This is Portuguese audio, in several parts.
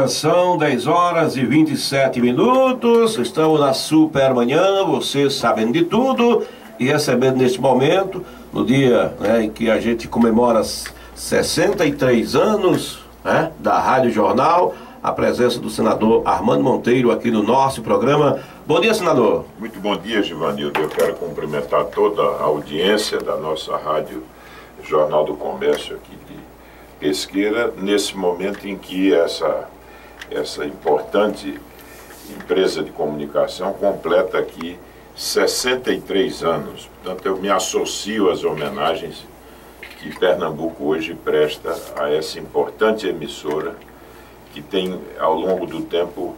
São 10 horas e 27 minutos, estamos na super manhã, vocês sabem de tudo e recebendo neste momento, no dia em que a gente comemora 63 anos da Rádio Jornal, a presença do senador Armando Monteiro aqui no nosso programa. Bom dia, senador. Muito bom dia, Givanildo. Eu quero cumprimentar toda a audiência da nossa Rádio Jornal do Comércio aqui de Pesqueira, nesse momento em que essa importante empresa de comunicação completa aqui 63 anos. Portanto, eu me associo às homenagens que Pernambuco hoje presta a essa importante emissora que tem, ao longo do tempo,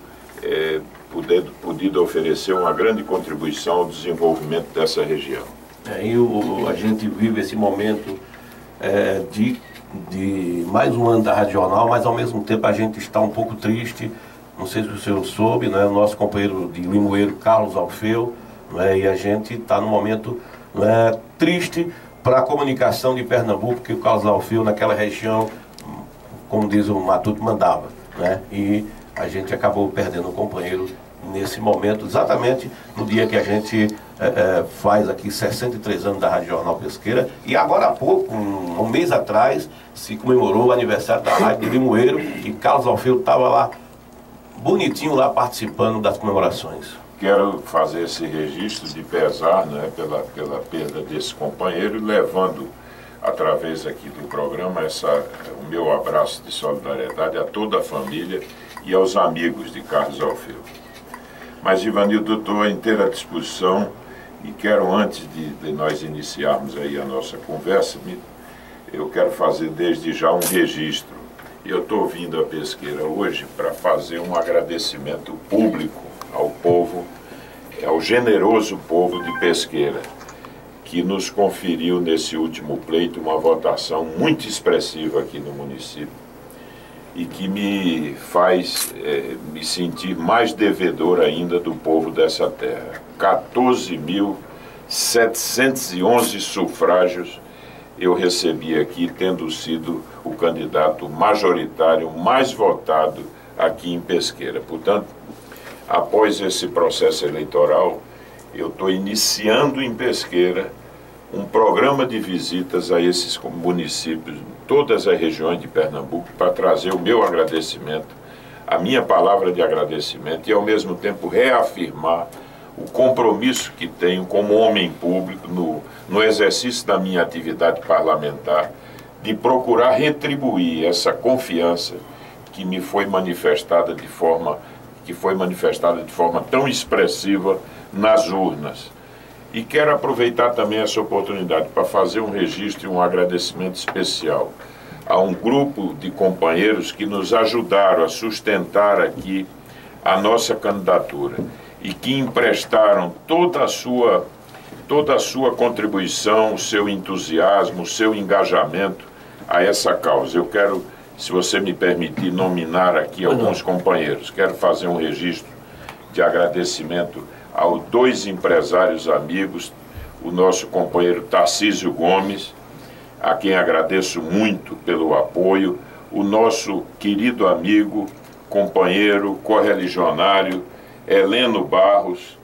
podido oferecer uma grande contribuição ao desenvolvimento dessa região. A gente vive esse momento de mais um ano da Rádio Jornal, mas ao mesmo tempo a gente está um pouco triste. Não sei se o senhor soube, o nosso companheiro de Limoeiro, Carlos Alfeu, e a gente está num momento triste para a comunicação de Pernambuco, porque o Carlos Alfeu naquela região, como diz o Matuto, mandava, e a gente acabou perdendo um companheiro nesse momento, exatamente no dia que a gente faz aqui 63 anos da Rádio Jornal Pesqueira. E agora há pouco, um mês atrás, se comemorou o aniversário da Rádio de Limoeiro e Carlos Alfeu estava lá, bonitinho lá, participando das comemorações. Quero fazer esse registro de pesar pela perda desse companheiro, levando, através aqui do programa, o meu abraço de solidariedade a toda a família e aos amigos de Carlos Alfeu. Mas, Givanildo, eu estou à inteira disposição e quero, antes de nós iniciarmos aí a nossa conversa, eu quero fazer desde já um registro. Eu estou vindo a Pesqueira hoje para fazer um agradecimento público ao povo, ao generoso povo de Pesqueira, que nos conferiu nesse último pleito uma votação muito expressiva aqui no município e que me faz me sentir mais devedor ainda do povo dessa terra. 14.711 sufrágios eu recebi aqui, tendo sido o candidato majoritário mais votado aqui em Pesqueira. Portanto, após esse processo eleitoral, eu estou iniciando em Pesqueira um programa de visitas a esses municípios, todas as regiões de Pernambuco, para trazer o meu agradecimento, a minha palavra de agradecimento e, ao mesmo tempo, reafirmar o compromisso que tenho como homem público no exercício da minha atividade parlamentar, de procurar retribuir essa confiança que me foi manifestada de forma tão expressiva nas urnas. E quero aproveitar também essa oportunidade para fazer um registro e um agradecimento especial a um grupo de companheiros que nos ajudaram a sustentar aqui a nossa candidatura e que emprestaram toda a sua contribuição, o seu entusiasmo, o seu engajamento a essa causa. Eu quero, se você me permitir, nominar aqui alguns companheiros. Quero fazer um registro de agradecimento a dois empresários amigos, o nosso companheiro Tarcísio Gomes, a quem agradeço muito pelo apoio, o nosso querido amigo, companheiro, correligionário, Heleno Barros,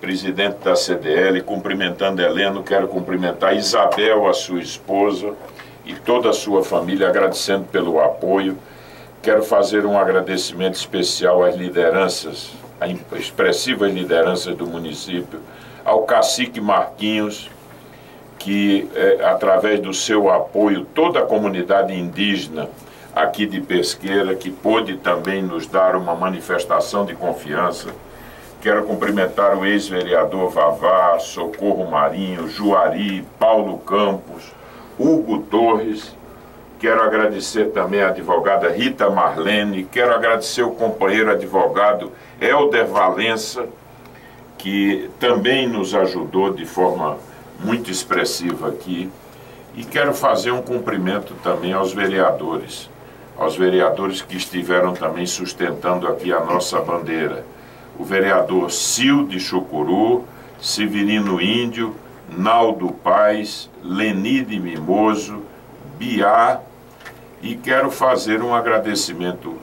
presidente da CDL. Cumprimentando Heleno, quero cumprimentar Isabel, a sua esposa, e toda a sua família, agradecendo pelo apoio. Quero fazer um agradecimento especial às lideranças, às expressivas lideranças do município, ao cacique Marquinhos, que, através do seu apoio, toda a comunidade indígena aqui de Pesqueira, que pôde também nos dar uma manifestação de confiança. Quero cumprimentar o ex-vereador Vavá, Socorro Marinho, Juari, Paulo Campos, Hugo Torres. Quero agradecer também a advogada Rita Marlene. Quero agradecer o companheiro advogado Helder Valença, que também nos ajudou de forma muito expressiva aqui. E quero fazer um cumprimento também aos vereadores que estiveram também sustentando aqui a nossa bandeira. O vereador Sil de Chucuru, Severino Índio, Naldo Paz, Leni de Mimoso, Biá, e quero fazer um agradecimento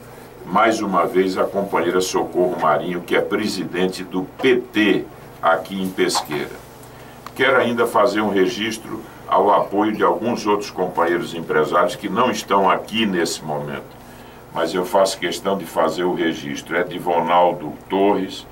mais uma vez, a companheira Socorro Marinho, que é presidente do PT aqui em Pesqueira. Quero ainda fazer um registro ao apoio de alguns outros companheiros empresários que não estão aqui nesse momento, mas eu faço questão de fazer o registro. É de Vonaldo Torres,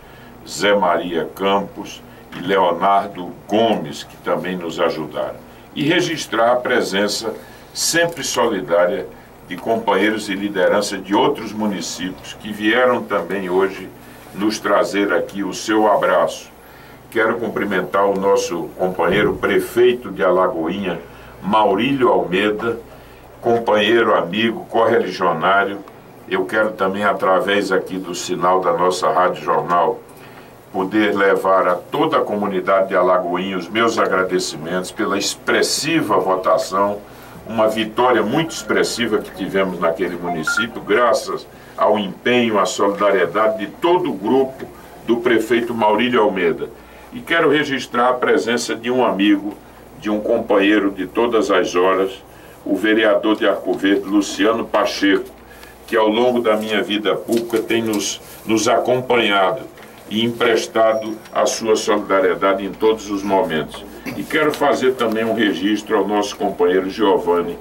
Zé Maria Campos e Leonardo Gomes, que também nos ajudaram. E registrar a presença sempre solidária de companheiros e liderança de outros municípios que vieram também hoje nos trazer aqui o seu abraço. Quero cumprimentar o nosso companheiro prefeito de Alagoinha, Maurílio Almeida, companheiro, amigo, correligionário. Eu quero também, através aqui do sinal da nossa Rádio Jornal, poder levar a toda a comunidade de Alagoinha os meus agradecimentos pela expressiva votação, uma vitória muito expressiva que tivemos naquele município, graças ao empenho, à solidariedade de todo o grupo do prefeito Maurílio Almeida. E quero registrar a presença de um amigo, de um companheiro de todas as horas, o vereador de Arco Verde, Luciano Pacheco, que ao longo da minha vida pública tem nos acompanhado e emprestado a sua solidariedade em todos os momentos. E quero fazer também um registro ao nosso companheiro Giovanni,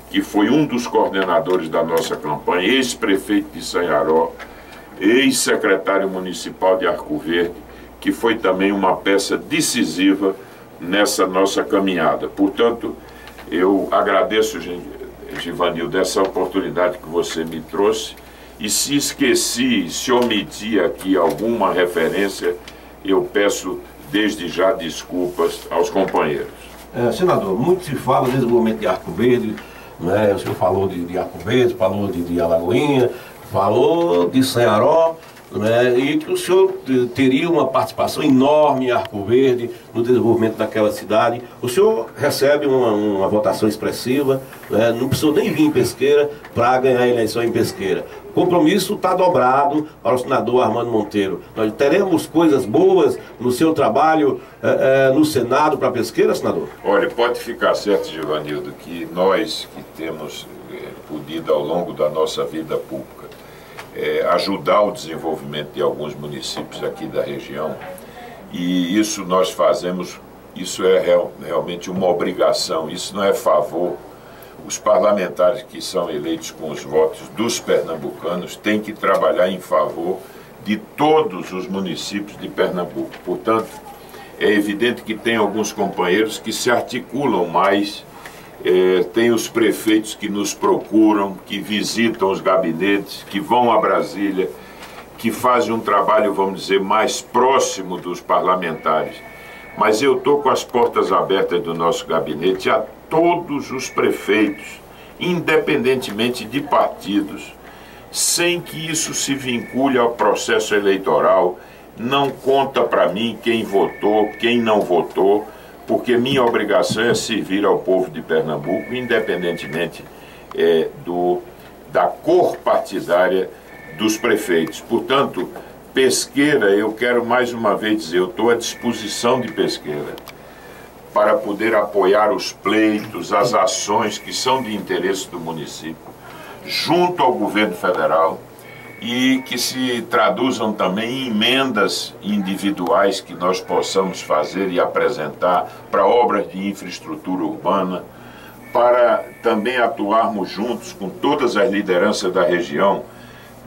que foi um dos coordenadores da nossa campanha, ex-prefeito de Sanharó, ex-secretário municipal de Arco Verde, que foi também uma peça decisiva nessa nossa caminhada. Portanto, eu agradeço, Givanil, dessa oportunidade que você me trouxe, e se esqueci, se omiti aqui alguma referência, eu peço desde já desculpas aos companheiros. Senador, muito se fala desde o momento de Arco Verde, né? O senhor falou de Arco Verde, falou de Alagoinha, falou de Sanharó, né? E que o senhor teria uma participação enorme em Arco Verde no desenvolvimento daquela cidade. O senhor recebe uma votação expressiva, né? Não precisou nem vir em Pesqueira para ganhar a eleição em Pesqueira. O compromisso está dobrado para o senador Armando Monteiro. Nós teremos coisas boas no seu trabalho no Senado para Pesqueira, senador? Olha, pode ficar certo, Givanildo, que nós que temos podido ao longo da nossa vida pública ajudar o desenvolvimento de alguns municípios aqui da região, e isso nós fazemos, isso é realmente uma obrigação, isso não é favor. Os parlamentares que são eleitos com os votos dos pernambucanos têm que trabalhar em favor de todos os municípios de Pernambuco. Portanto, é evidente que tem alguns companheiros que se articulam mais, tem os prefeitos que nos procuram, que visitam os gabinetes, que vão a Brasília, que fazem um trabalho, vamos dizer, mais próximo dos parlamentares. Mas eu estou com as portas abertas do nosso gabinete a todos os prefeitos, independentemente de partidos, sem que isso se vincule ao processo eleitoral. Não conta para mim quem votou, quem não votou, porque minha obrigação é servir ao povo de Pernambuco, independentemente da cor partidária dos prefeitos. Portanto, Pesqueira, eu quero mais uma vez dizer, eu estou à disposição de Pesqueira para poder apoiar os pleitos, as ações que são de interesse do município, junto ao governo federal, e que se traduzam também em emendas individuais que nós possamos fazer e apresentar para obras de infraestrutura urbana, para também atuarmos juntos com todas as lideranças da região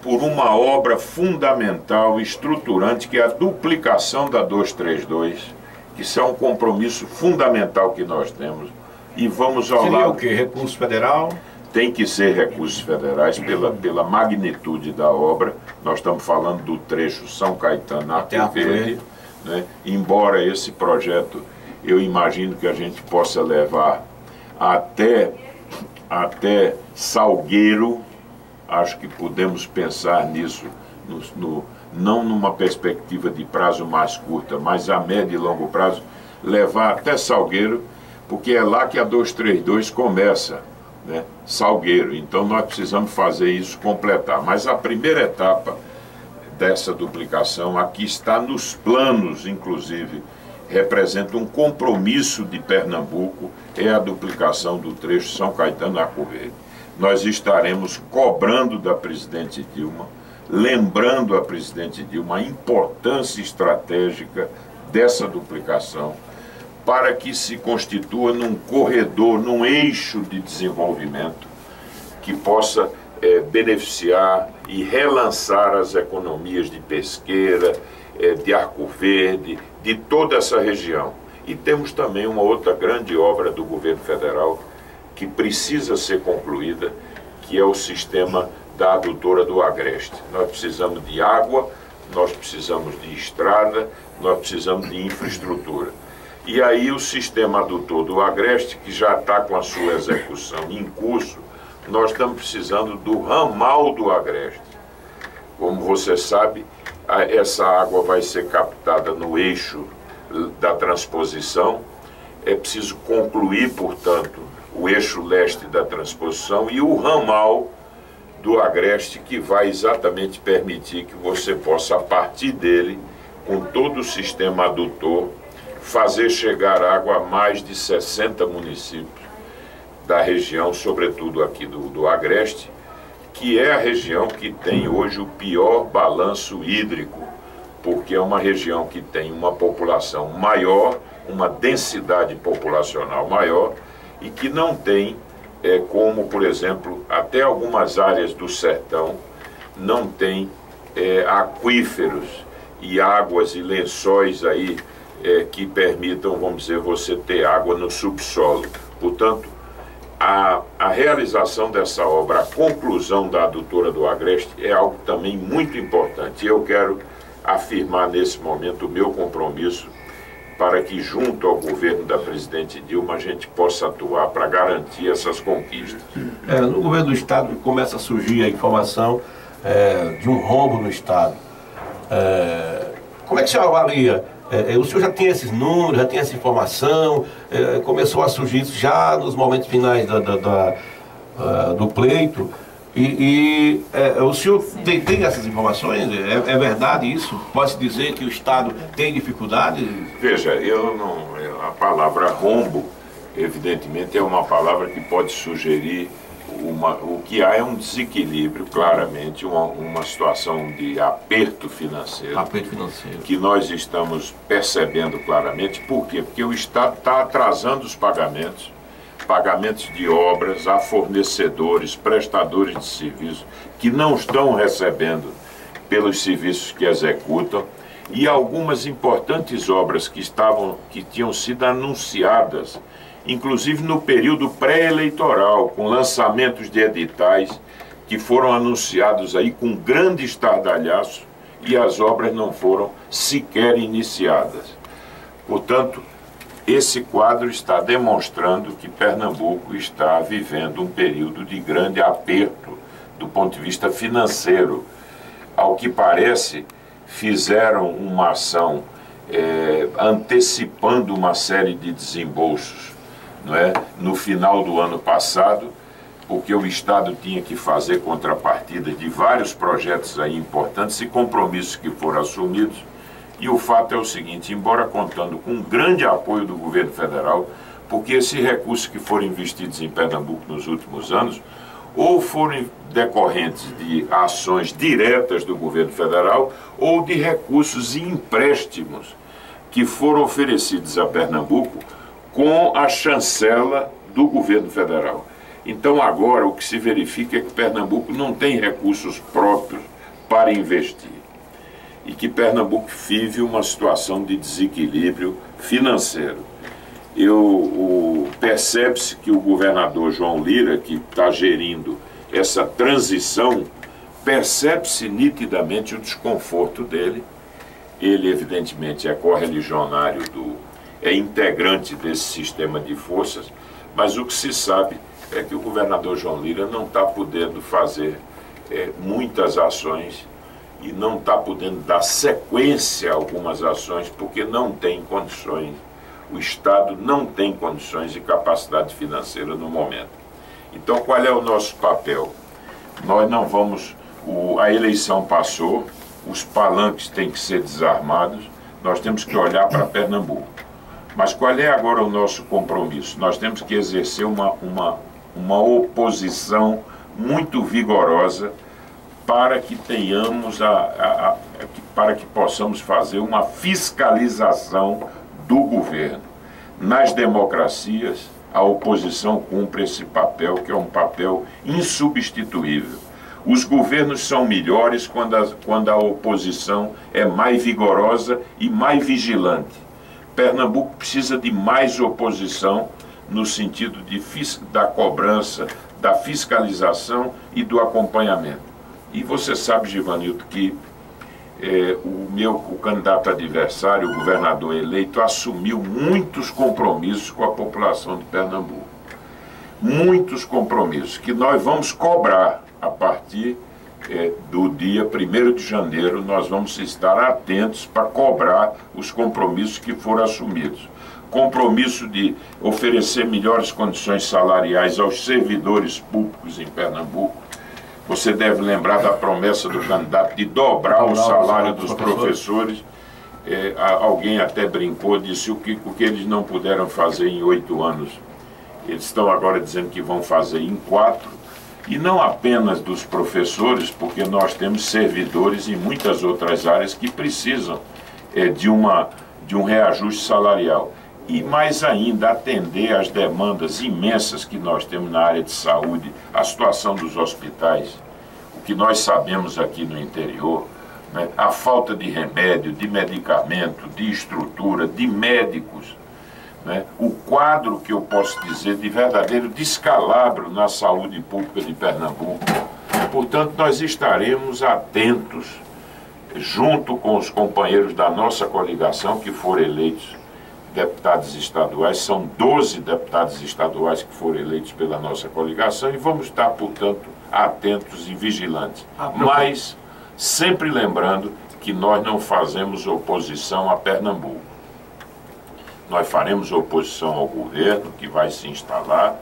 por uma obra fundamental, estruturante, que é a duplicação da 232, que isso é um compromisso fundamental que nós temos. E vamos ao lado... Seria o quê? Recurso federal? Tem que ser recursos federais pela magnitude da obra. Nós estamos falando do trecho São Caetano até Arco Verde, né? Embora esse projeto, eu imagino que a gente possa levar até Salgueiro. Acho que podemos pensar nisso, não numa perspectiva de prazo mais curta, mas a médio e longo prazo, levar até Salgueiro, porque é lá que a 232 começa, né? Salgueiro. Então nós precisamos fazer isso, completar. Mas a primeira etapa dessa duplicação, aqui está nos planos, inclusive, representa um compromisso de Pernambuco, é a duplicação do trecho São Caetano a Arco Verde. nós estaremos cobrando da presidente Dilma, lembrando a presidente Dilma a importância estratégica dessa duplicação, para que se constitua num corredor, num eixo de desenvolvimento que possa beneficiar e relançar as economias de Pesqueira, de Arco Verde, de toda essa região. E temos também uma outra grande obra do governo federal que precisa ser concluída, que é o sistema da adutora do Agreste. Nós precisamos de água, nós precisamos de estrada, nós precisamos de infraestrutura. E aí o sistema adutor do Agreste, que já está com a sua execução em curso, nós estamos precisando do ramal do Agreste. Como você sabe, essa água vai ser captada no eixo da transposição. É preciso concluir, portanto, o eixo leste da transposição e o ramal do Agreste, que vai exatamente permitir que você possa, a partir dele, com todo o sistema adutor, fazer chegar água a mais de 60 municípios da região, sobretudo aqui do Agreste, que é a região que tem hoje o pior balanço hídrico, porque é uma região que tem uma população maior, uma densidade populacional maior, e que não tem, como, por exemplo, até algumas áreas do sertão, não tem aquíferos e águas e lençóis aí que permitam, vamos dizer, você ter água no subsolo. Portanto, a realização dessa obra, a conclusão da adutora do Agreste é algo também muito importante. E eu quero afirmar nesse momento o meu compromisso para que, junto ao governo da presidente Dilma, a gente possa atuar para garantir essas conquistas. No governo do Estado começa a surgir a informação de um rombo no Estado. Como é que o senhor avalia? O senhor já tem esses números, já tem essa informação, começou a surgir isso já nos momentos finais do pleito, e o senhor tem essas informações? É verdade isso? Pode-se dizer que o Estado tem dificuldade? Veja, a palavra rombo, evidentemente, é uma palavra que pode sugerir o que há é um desequilíbrio, claramente, uma situação de aperto financeiro, que nós estamos percebendo claramente. Por quê? Porque o Estado está atrasando os pagamentos de obras a fornecedores, prestadores de serviços, que não estão recebendo pelos serviços que executam, e algumas importantes obras que tinham sido anunciadas, inclusive no período pré-eleitoral, com lançamentos de editais que foram anunciados aí com grande estardalhaço, e as obras não foram sequer iniciadas. Portanto, esse quadro está demonstrando que Pernambuco está vivendo um período de grande aperto do ponto de vista financeiro. Ao que parece, fizeram uma ação antecipando uma série de desembolsos, no final do ano passado, porque o Estado tinha que fazer contrapartida de vários projetos aí importantes e compromissos que foram assumidos. E o fato é o seguinte: embora contando com um grande apoio do governo federal, porque esses recursos que foram investidos em Pernambuco nos últimos anos, ou foram decorrentes de ações diretas do governo federal, ou de recursos e empréstimos que foram oferecidos a Pernambuco com a chancela do governo federal. Então agora o que se verifica é que Pernambuco não tem recursos próprios para investir, e que Pernambuco vive uma situação de desequilíbrio financeiro. Percebe-se que o governador João Lira, que está gerindo essa transição, percebe-se nitidamente o desconforto dele. Ele, evidentemente, é correligionário é integrante desse sistema de forças, mas o que se sabe é que o governador João Lira não está podendo fazer muitas ações e não está podendo dar sequência a algumas ações porque não tem condições, o Estado não tem condições e capacidade financeira no momento. Então, qual é o nosso papel? Nós não vamos... a eleição passou, os palanques têm que ser desarmados, nós temos que olhar para Pernambuco. Mas qual é agora o nosso compromisso? Nós temos que exercer uma oposição muito vigorosa para que tenhamos para que possamos fazer uma fiscalização do governo. Nas democracias, a oposição cumpre esse papel, que é um papel insubstituível. Os governos são melhores quando a oposição é mais vigorosa e mais vigilante. Pernambuco precisa de mais oposição no sentido da cobrança, da fiscalização e do acompanhamento. E você sabe, Givanildo, que o candidato adversário, o governador eleito, assumiu muitos compromissos com a população de Pernambuco. Muitos compromissos que nós vamos cobrar a partir do dia 1º de janeiro. Nós vamos estar atentos para cobrar os compromissos que foram assumidos. Compromisso de oferecer melhores condições salariais aos servidores públicos em Pernambuco. Você deve lembrar da promessa do candidato de dobrar o salário dos professores. Alguém até brincou, disse o que eles não puderam fazer em 8 anos. Eles estão agora dizendo que vão fazer em 4. E não apenas dos professores, porque nós temos servidores em muitas outras áreas que precisam de um reajuste salarial. E mais ainda, atender às demandas imensas que nós temos na área de saúde, a situação dos hospitais, o que nós sabemos aqui no interior, né? A falta de remédio, de medicamento, de estrutura, de médicos, né? O quadro que eu posso dizer de verdadeiro descalabro na saúde pública de Pernambuco. Portanto, nós estaremos atentos, junto com os companheiros da nossa coligação que foram eleitos deputados estaduais. São 12 deputados estaduais que foram eleitos pela nossa coligação e vamos estar, portanto, atentos e vigilantes. Mas sempre lembrando que nós não fazemos oposição a Pernambuco. Nós faremos oposição ao governo que vai se instalar,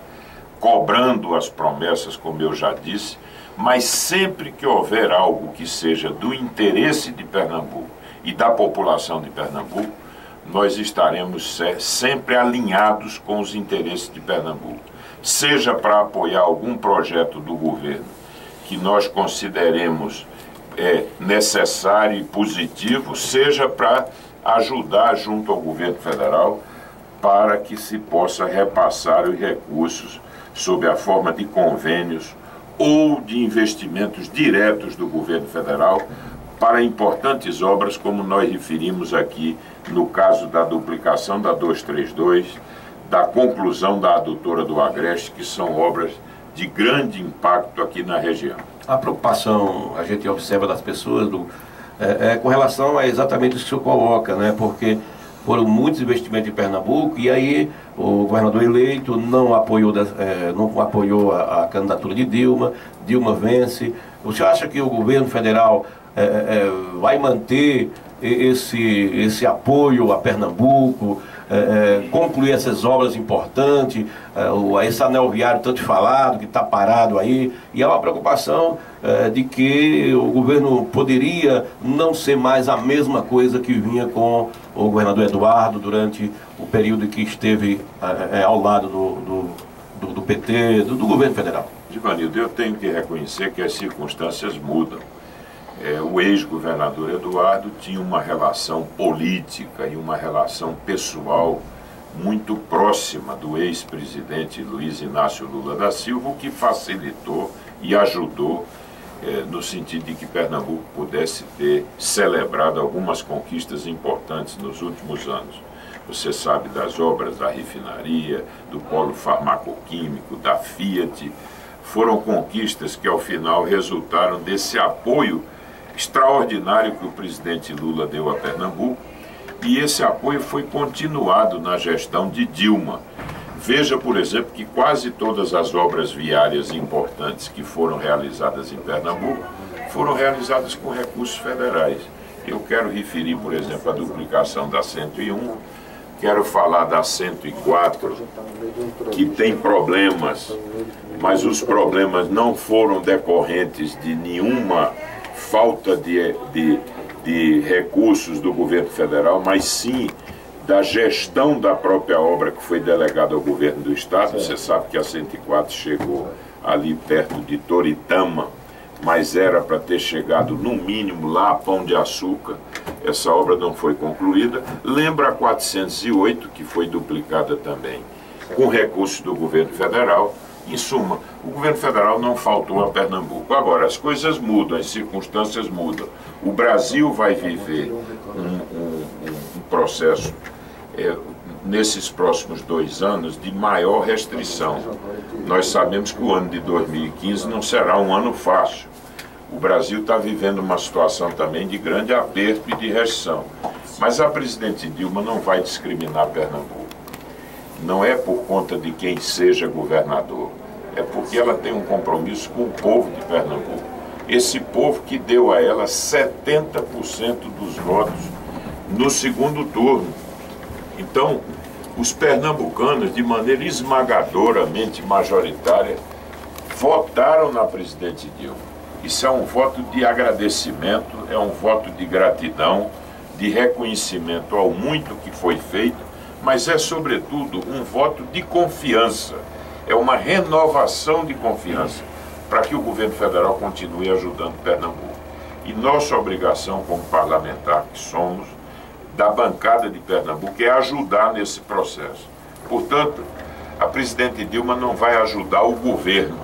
cobrando as promessas, como eu já disse, mas sempre que houver algo que seja do interesse de Pernambuco e da população de Pernambuco, nós estaremos sempre alinhados com os interesses de Pernambuco. Seja para apoiar algum projeto do governo que nós consideremos necessário e positivo, seja para ajudar junto ao governo federal para que se possa repassar os recursos sob a forma de convênios ou de investimentos diretos do governo federal para importantes obras, como nós referimos aqui no caso da duplicação da 232, da conclusão da adutora do Agreste, que são obras de grande impacto aqui na região. A preocupação, a gente observa das pessoas com relação a exatamente isso que o senhor coloca, né? Porque foram muitos investimentos em Pernambuco e aí o governador eleito não apoiou a candidatura de Dilma. Dilma vence. O senhor acha que o governo federal vai manter esse apoio a Pernambuco, concluir essas obras importantes, esse anel viário tanto falado, que está parado aí, e há uma preocupação de que o governo poderia não ser mais a mesma coisa que vinha com o governador Eduardo durante o período que esteve ao lado do PT, do governo federal. Givanildo, eu tenho que reconhecer que as circunstâncias mudam. O ex-governador Eduardo tinha uma relação política e uma relação pessoal muito próxima do ex-presidente Luiz Inácio Lula da Silva, o que facilitou e ajudou no sentido de que Pernambuco pudesse ter celebrado algumas conquistas importantes nos últimos anos. Você sabe das obras da refinaria, do polo farmacoquímico, da Fiat. Foram conquistas que ao final resultaram desse apoio extraordinário que o presidente Lula deu a Pernambuco, e esse apoio foi continuado na gestão de Dilma. Veja, por exemplo, que quase todas as obras viárias importantes que foram realizadas em Pernambuco foram realizadas com recursos federais. Eu quero referir, por exemplo, a duplicação da 101, quero falar da 104, que tem problemas, mas os problemas não foram decorrentes de nenhuma falta de recursos do governo federal, mas sim da gestão da própria obra que foi delegada ao governo do estado. Você sabe que a 104 chegou ali perto de Toritama, mas era para ter chegado no mínimo lá a Pão de Açúcar. Essa obra não foi concluída. Lembra a 408, que foi duplicada também com recursos do governo federal. Em suma, o governo federal não faltou a Pernambuco. Agora, as coisas mudam, as circunstâncias mudam. O Brasil vai viver um processo nesses próximos 2 anos de maior restrição. Nós sabemos que o ano de 2015 não será um ano fácil. O Brasil está vivendo uma situação também de grande aperto e de restrição. Mas a presidente Dilma não vai discriminar Pernambuco. Não é por conta de quem seja governador, é porque ela tem um compromisso com o povo de Pernambuco. Esse povo que deu a ela 70% dos votos no segundo turno. Então, os pernambucanos, de maneira esmagadoramente majoritária, votaram na presidente Dilma. Isso é um voto de agradecimento, é um voto de gratidão, de reconhecimento ao muito que foi feito, mas é, sobretudo, um voto de confiança. É uma renovação de confiança para que o governo federal continue ajudando Pernambuco. E nossa obrigação como parlamentar que somos, da bancada de Pernambuco, é ajudar nesse processo. Portanto, a presidente Dilma não vai ajudar o governo,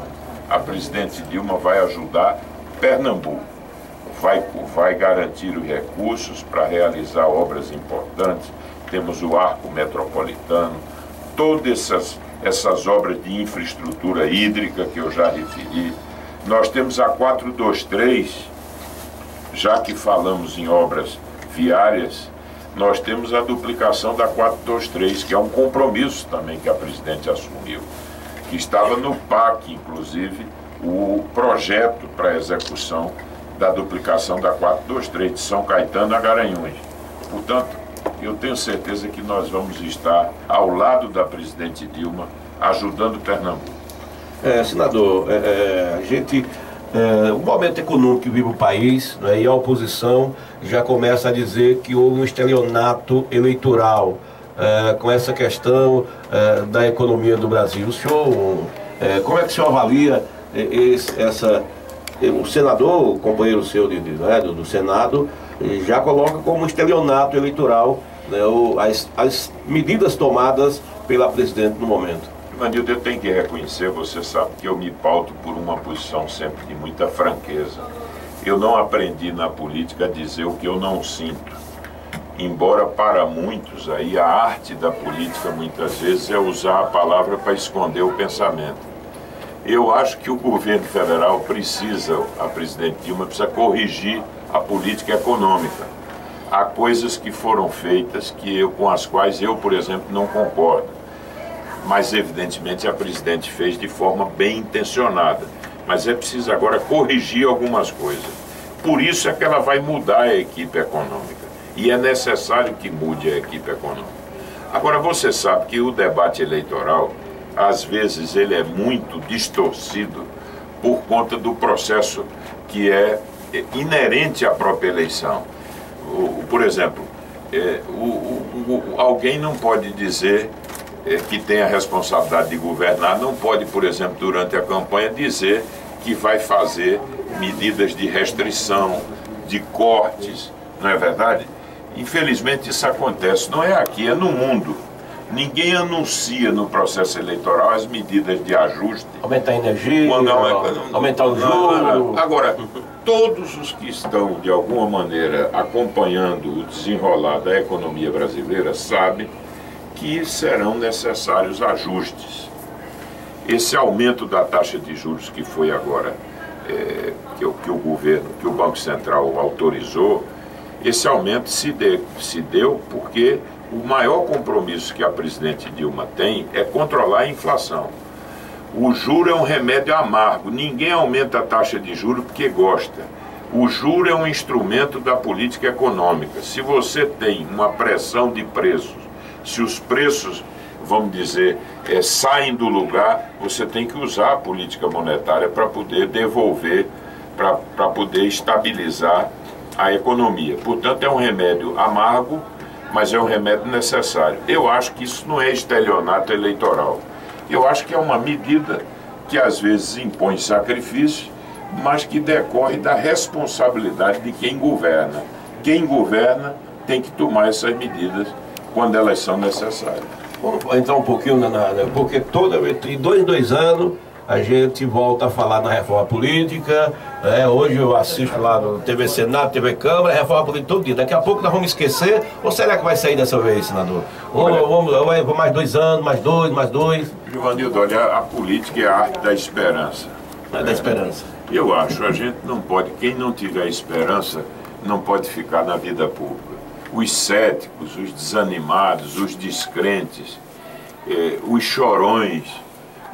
a presidente Dilma vai ajudar Pernambuco. Vai garantir os recursos para realizar obras importantes. Temos o Arco Metropolitano, todas essas obras de infraestrutura hídrica que eu já referi. Nós temos a 423, já que falamos em obras viárias, nós temos a duplicação da 423, que é um compromisso também que a presidente assumiu, que estava no PAC, inclusive, o projeto para a execução da duplicação da 423 de São Caetano a Garanhuns. Portanto, eu tenho certeza que nós vamos estar ao lado da presidente Dilma, ajudando Pernambuco. Senador, a gente, o momento econômico que vive o país, né, e a oposição já começa a dizer que houve um estelionato eleitoral com essa questão da economia do Brasil. O senhor, como é que o senhor avalia o senador, o companheiro seu do Senado, já coloca como estelionato eleitoral, né, as medidas tomadas pela presidente no momento? Ivanildo, eu tenho que reconhecer, você sabe que eu me pauto por uma posição sempre de muita franqueza. Eu não aprendi na política a dizer o que eu não sinto. Embora para muitos aí a arte da política muitas vezes é usar a palavra para esconder o pensamento. Eu acho que o governo federal precisa, a presidente Dilma precisa corrigir a política econômica. Há coisas que foram feitas com as quais eu, por exemplo, não concordo. Mas, evidentemente, a presidente fez de forma bem intencionada. Mas é preciso agora corrigir algumas coisas. Por isso é que ela vai mudar a equipe econômica. E é necessário que mude a equipe econômica. Agora, você sabe que o debate eleitoral, às vezes, ele é muito distorcido por conta do processo que é inerente à própria eleição. Por exemplo, alguém não pode dizer que tem a responsabilidade de governar, não pode, por exemplo, durante a campanha dizer que vai fazer medidas de restrição, de cortes, não é verdade? Infelizmente isso acontece, não é aqui, é no mundo. Ninguém anuncia no processo eleitoral as medidas de ajuste. Aumentar a energia, aumentar o juro. Agora, todos os que estão, de alguma maneira, acompanhando o desenrolar da economia brasileira sabem que serão necessários ajustes. Esse aumento da taxa de juros que foi agora, que o governo, que o Banco Central autorizou, esse aumento se deu porque o maior compromisso que a presidente Dilma tem é controlar a inflação. O juro é um remédio amargo, ninguém aumenta a taxa de juro porque gosta. O juro é um instrumento da política econômica. Se você tem uma pressão de preços, se os preços, vamos dizer, saem do lugar, você tem que usar a política monetária para poder devolver, para poder estabilizar a economia. Portanto, é um remédio amargo mas é um remédio necessário. Eu acho que isso não é estelionato eleitoral. Eu acho que é uma medida que às vezes impõe sacrifício, mas que decorre da responsabilidade de quem governa. Quem governa tem que tomar essas medidas quando elas são necessárias. Vamos entrar um pouquinho porque de 2 em 2 anos a gente volta a falar na reforma política. Hoje eu assisto lá no TV Senado, TV Câmara, reforma política todo dia. Daqui a pouco nós vamos esquecer, ou será que vai sair dessa vez, senador? Vamos mais 2 anos, mais 2, mais 2. Givanildo, olha, a política é a arte da esperança. É da esperança. Eu acho, a gente não pode, quem não tiver esperança, não pode ficar na vida pública. Os céticos, os desanimados, os descrentes, os chorões,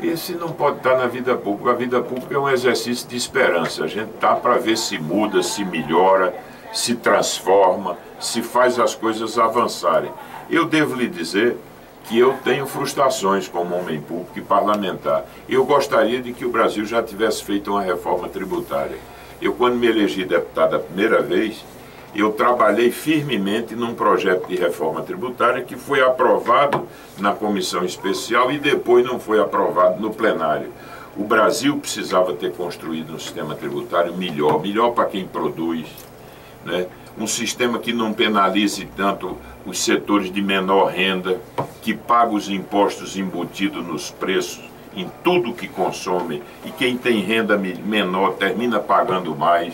esse não pode estar na vida pública. A vida pública é um exercício de esperança. A gente está para ver se muda, se melhora, se transforma, se faz as coisas avançarem. Eu devo lhe dizer que eu tenho frustrações como homem público e parlamentar. Eu gostaria de que o Brasil já tivesse feito uma reforma tributária. Eu, quando me elegi deputado a primeira vez, eu trabalhei firmemente num projeto de reforma tributária que foi aprovado na comissão especial e depois não foi aprovado no plenário. O Brasil precisava ter construído um sistema tributário melhor para quem produz, né? Um sistema que não penalize tanto os setores de menor renda, que paga os impostos embutidos nos preços, em tudo que consome, e quem tem renda menor termina pagando mais.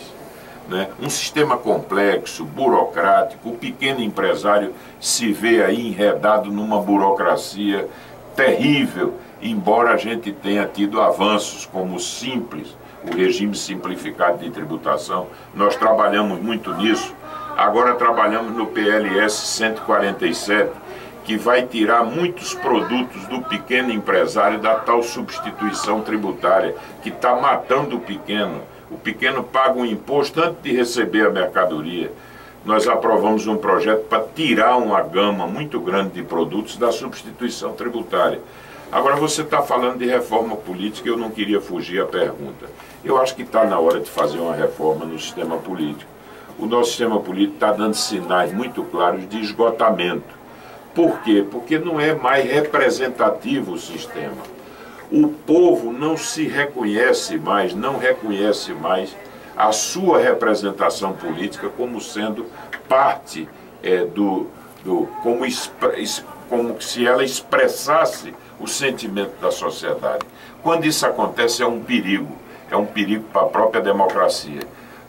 Né? Um sistema complexo, burocrático, o pequeno empresário se vê aí enredado numa burocracia terrível, embora a gente tenha tido avanços como o Simples, o regime simplificado de tributação. Nós trabalhamos muito nisso. Agora trabalhamos no PLS 147, que vai tirar muitos produtos do pequeno empresário da tal substituição tributária, que está matando o pequeno. O pequeno paga um imposto antes de receber a mercadoria. Nós aprovamos um projeto para tirar uma gama muito grande de produtos da substituição tributária. Agora você está falando de reforma política, eu não queria fugir à pergunta. Eu acho que está na hora de fazer uma reforma no sistema político. O nosso sistema político está dando sinais muito claros de esgotamento. Por quê? Porque não é mais representativo o sistema. O povo não se reconhece mais, não reconhece mais a sua representação política como sendo parte como se ela expressasse o sentimento da sociedade. Quando isso acontece é um perigo para a própria democracia.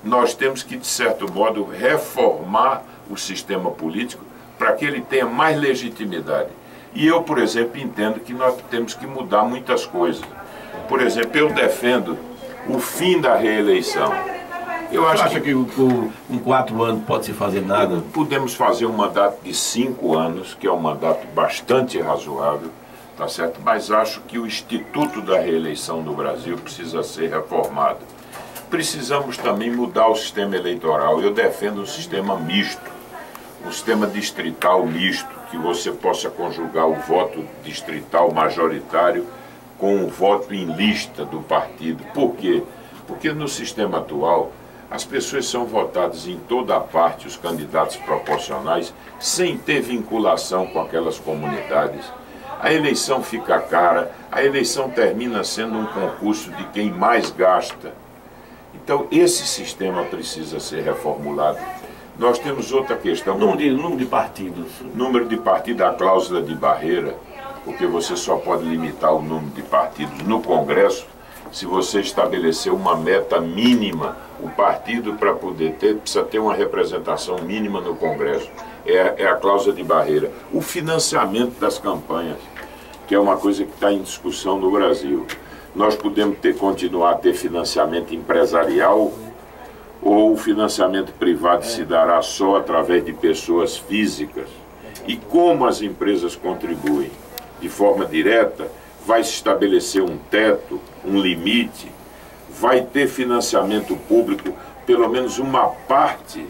Nós temos que, de certo modo, reformar o sistema político para que ele tenha mais legitimidade. E eu, por exemplo, entendo que nós temos que mudar muitas coisas. Por exemplo, eu defendo o fim da reeleição. Eu acho que em 4 anos pode se fazer nada? Podemos fazer um mandato de 5 anos, que é um mandato bastante razoável, tá certo? Mas acho que o Instituto da Reeleição no Brasil precisa ser reformado. Precisamos também mudar o sistema eleitoral. Eu defendo um sistema misto, um sistema distrital misto, que você possa conjugar o voto distrital majoritário com o voto em lista do partido. Por quê? Porque no sistema atual as pessoas são votadas em toda a parte, os candidatos proporcionais, sem ter vinculação com aquelas comunidades. A eleição fica cara, a eleição termina sendo um concurso de quem mais gasta. Então esse sistema precisa ser reformulado. Nós temos outra questão. Número de partidos. Número de partidos, a cláusula de barreira, porque você só pode limitar o número de partidos no Congresso se você estabelecer uma meta mínima. O partido, para poder ter, precisa ter uma representação mínima no Congresso. É a cláusula de barreira. O financiamento das campanhas, que é uma coisa que está em discussão no Brasil. Nós podemos continuar a ter financiamento empresarial, ou o financiamento privado se dará só através de pessoas físicas? E como as empresas contribuem? De forma direta, vai se estabelecer um teto, um limite? Vai ter financiamento público, pelo menos uma parte,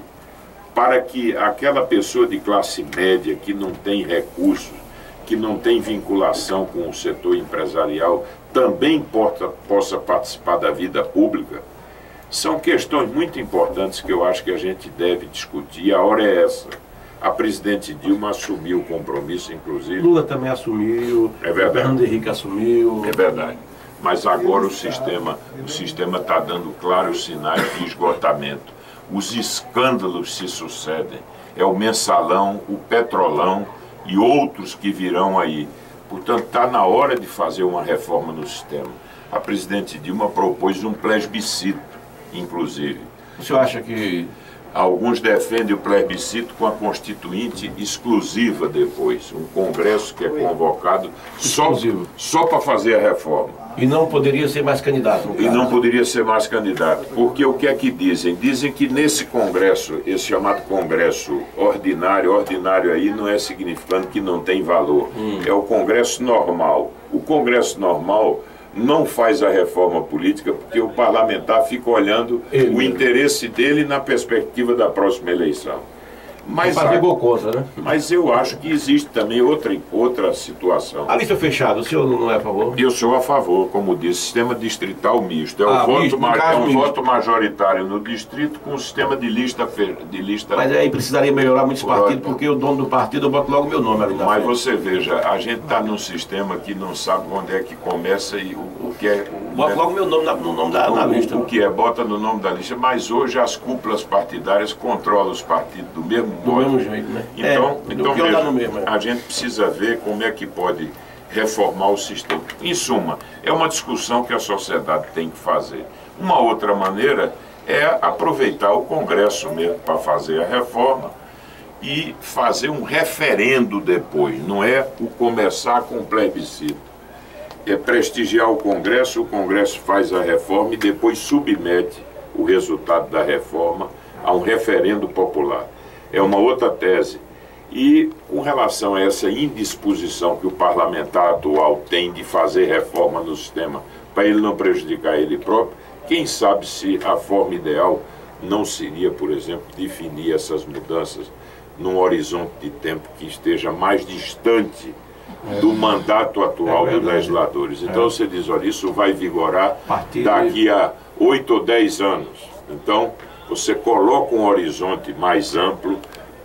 para que aquela pessoa de classe média que não tem recursos, que não tem vinculação com o setor empresarial, também possa participar da vida pública? São questões muito importantes que eu acho que a gente deve discutir. A hora é essa. A presidente Dilma assumiu o compromisso, inclusive. Lula também assumiu. É verdade. Fernando Henrique assumiu. É verdade. Mas agora o sistema está dando claros sinais de esgotamento. Os escândalos se sucedem. É o Mensalão, o Petrolão e outros que virão aí. Portanto, está na hora de fazer uma reforma no sistema. A presidente Dilma propôs um plebiscito, inclusive. O senhor acha que... Alguns defendem o plebiscito com a constituinte exclusiva depois. Um congresso que é convocado só para fazer a reforma. E não poderia ser mais candidato, no caso. E não poderia ser mais candidato. Porque o que é que dizem? Dizem que nesse congresso, esse chamado congresso ordinário aí não é significando que não tem valor. É o congresso normal. O congresso normal não faz a reforma política porque o parlamentar fica olhando o interesse dele na perspectiva da próxima eleição. Mas, mas eu acho que existe também outra situação. A lista fechada, o senhor não é a favor? Eu sou a favor, como disse, sistema distrital misto. É um voto majoritário no distrito com um sistema de lista. Mas aí precisaria melhorar muitos partidos, porque o dono do partido eu boto logo meu nome ali na frente. Mas você veja, a gente está num sistema que não sabe onde é que começa e o que é... Bota logo meu nome no nome da lista. O que é, bota no nome da lista. Mas hoje as cúpulas partidárias controlam os partidos do mesmo do mesmo jeito, né? Então veja, a gente precisa ver como é que pode reformar o sistema. Em suma, é uma discussão que a sociedade tem que fazer. Uma outra maneira é aproveitar o Congresso mesmo para fazer a reforma e fazer um referendo depois, não é o começar com plebiscito. É prestigiar o Congresso faz a reforma e depois submete o resultado da reforma a um referendo popular. É uma outra tese. E com relação a essa indisposição que o parlamentar atual tem de fazer reforma no sistema para ele não prejudicar ele próprio, quem sabe se a forma ideal não seria, por exemplo, definir essas mudanças num horizonte de tempo que esteja mais distante do mandato atual dos legisladores. Então você diz, olha, isso vai vigorar daqui a 8 ou 10 anos. Então você coloca um horizonte mais amplo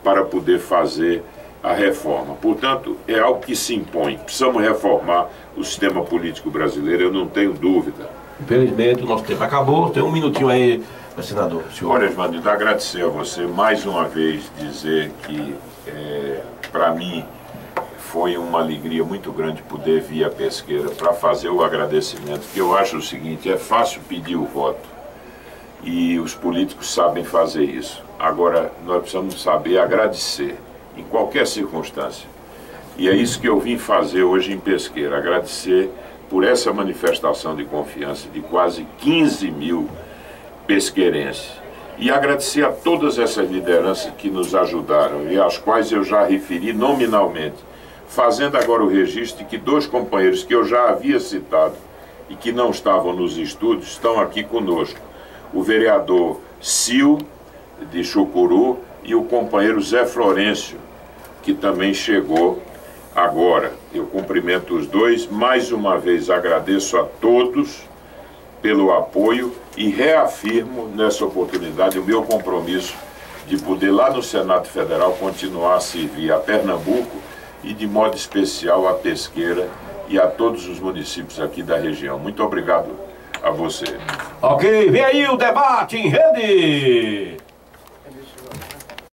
para poder fazer a reforma. Portanto, é algo que se impõe. Precisamos reformar o sistema político brasileiro, eu não tenho dúvida. Infelizmente, o nosso tempo acabou. Tem um minutinho aí, senador. Senhor. Olha, Edvaldo, agradecer a você mais uma vez, dizer que, para mim, foi uma alegria muito grande poder vir à Pesqueira para fazer o agradecimento, que eu acho o seguinte, é fácil pedir o voto e os políticos sabem fazer isso. Agora, nós precisamos saber agradecer em qualquer circunstância. E é isso que eu vim fazer hoje em Pesqueira, agradecer por essa manifestação de confiança de quase 15 mil pesqueirenses. E agradecer a todas essas lideranças que nos ajudaram e às quais eu já referi nominalmente, fazendo agora o registro de que 2 companheiros que eu já havia citado e que não estavam nos estúdios estão aqui conosco. O vereador Sil, de Chucuru, e o companheiro Zé Florencio, que também chegou agora. Eu cumprimento os dois, mais uma vez agradeço a todos pelo apoio e reafirmo nessa oportunidade o meu compromisso de poder lá no Senado Federal continuar a servir a Pernambuco e de modo especial a Pesqueira e a todos os municípios aqui da região. Muito obrigado a você. Ok, vem aí o debate em rede.